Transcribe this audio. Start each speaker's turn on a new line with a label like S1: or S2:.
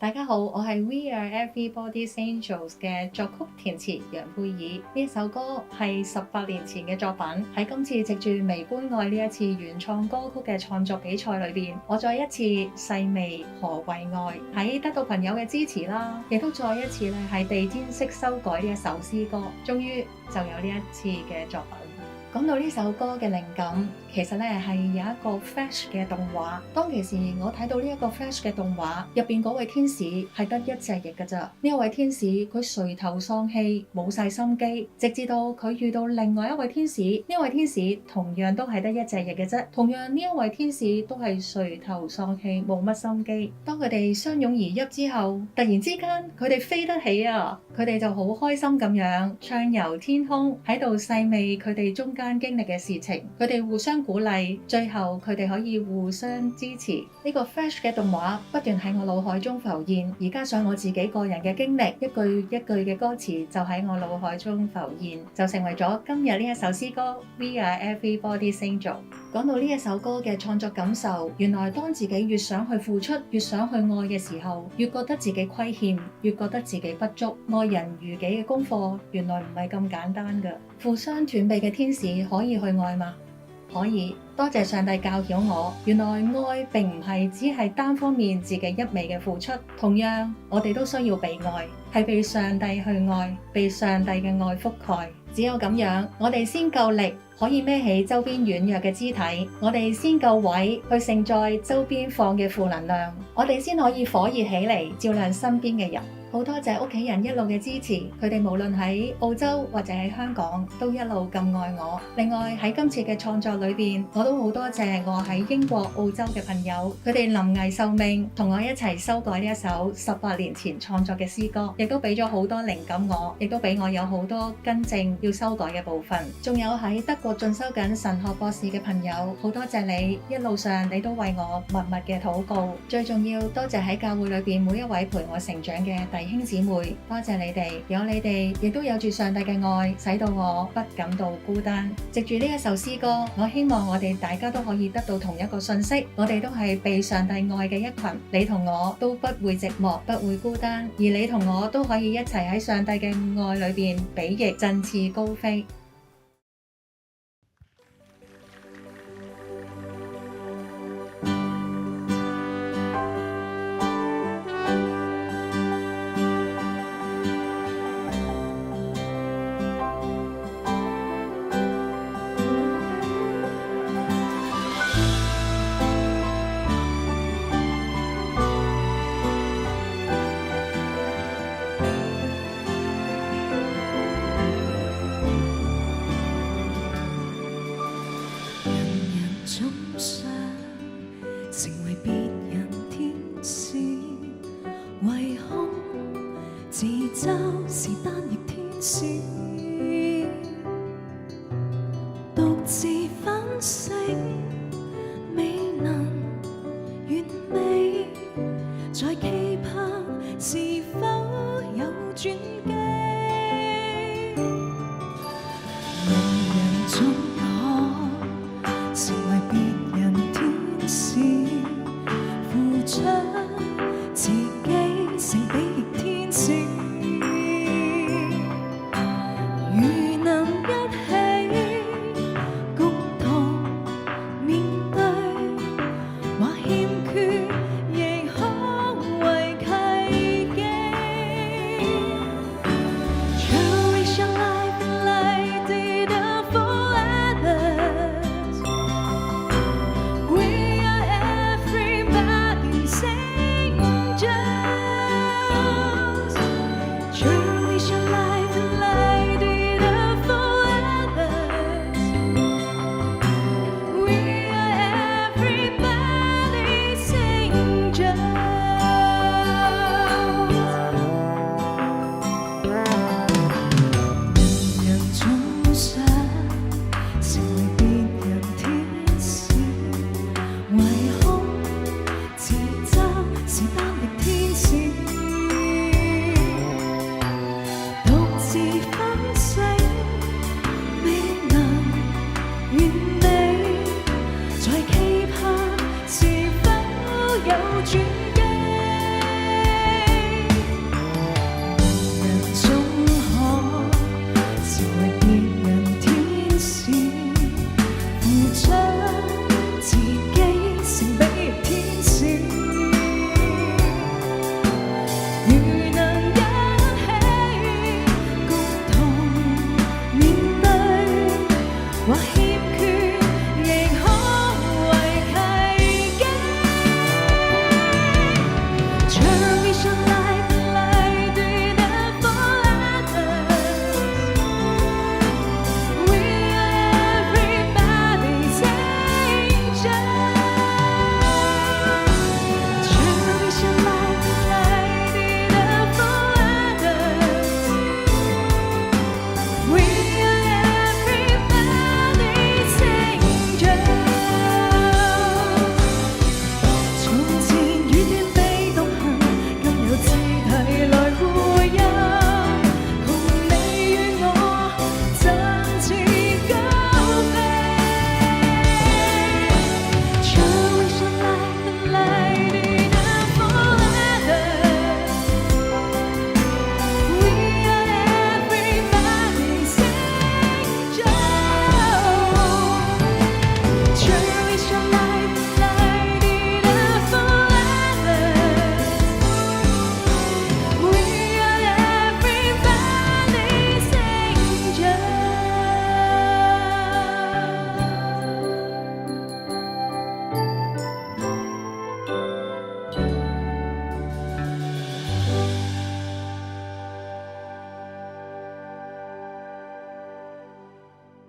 S1: 大家好，我係 We Are Everybody's Angels 嘅作曲填詞楊佩儀。呢一首歌係18年前嘅作品，喺今次藉住微觀愛呢一次原創歌曲嘅創作比賽裏邊，我再一次細味何謂愛。喺得到朋友嘅支持啦，亦都再一次咧係被天色修改呢一首詩歌，終於就有呢一次嘅作品。講到呢首歌嘅靈感，其實咧係有一個 Flash 嘅動畫。當其時我睇到呢一個 Flash 嘅動畫入邊嗰位天使係得一隻翼㗎咋。呢一位天使佢垂頭喪氣，冇晒心機，直至到佢遇到另外一位天使。呢位天使同樣都係得一隻翼嘅啫，同樣呢一位天使都係垂頭喪氣，冇乜心機。當佢哋相擁而泣之後，突然之間佢哋飛得起啊！佢哋就好開心咁樣暢遊天空，喺度細味佢哋中間經歷嘅事情，佢哋互相鼓勵，最後佢哋可以互相支持。呢個 Flash 嘅動畫不斷喺我腦海中浮現，而加上我自己個人嘅經歷，一句一句嘅歌詞就喺我腦海中浮現，就成為咗今日呢一首詩歌 We Are Everybody's Angel。講到呢一首歌嘅創作感受，原來當自己越想去付出，越想去愛嘅時候，越覺得自己虧欠，越覺得自己不足。愛人如己嘅功課原來唔係咁簡單㗎。互相斷臂嘅天使可以去愛嗎？可以。多謝上帝教曉我，原來愛並唔係只係單方面自己一味嘅付出，同樣我哋都需要被愛，係被上帝去愛，被上帝嘅愛覆蓋。只有咁樣，我哋先夠力可以孭起周邊軟弱嘅肢體，我哋先夠位去承載周邊放嘅負能量，我哋先可以火熱起嚟，照亮身邊嘅人。好多謝屋企人一路嘅支持，佢哋無論喺澳洲或者喺香港都一路咁愛我。另外喺今次嘅創作裏邊，我都好多謝我喺英國、澳洲嘅朋友，佢哋臨危受命同我一齊修改呢一首18年前創作嘅詩歌，亦都俾咗好多靈感我，亦都俾我有好多更正要修改嘅部分。仲有喺德國進修緊神學博士嘅朋友，好多謝你一路上你都為我默默嘅禱告。最重要多謝喺教會裏邊每一位陪我成長嘅弟兄姊妹，多謝你哋，有你哋亦都有住上帝嘅愛，使到我不感到孤單。藉住呢一首詩歌，我希望我哋大家都可以得到同一個信息，我哋都係被上帝愛嘅一群，你同我都不會寂寞，不會孤單，而你同我都可以一齊喺上帝嘅愛裏邊比翼振翅高飛。
S2: 總想成為別人天使，唯恐自嘲是單翼天使，獨自反省未能完美，在期盼是否有轉機，人人總成為別人天使，付出自己成比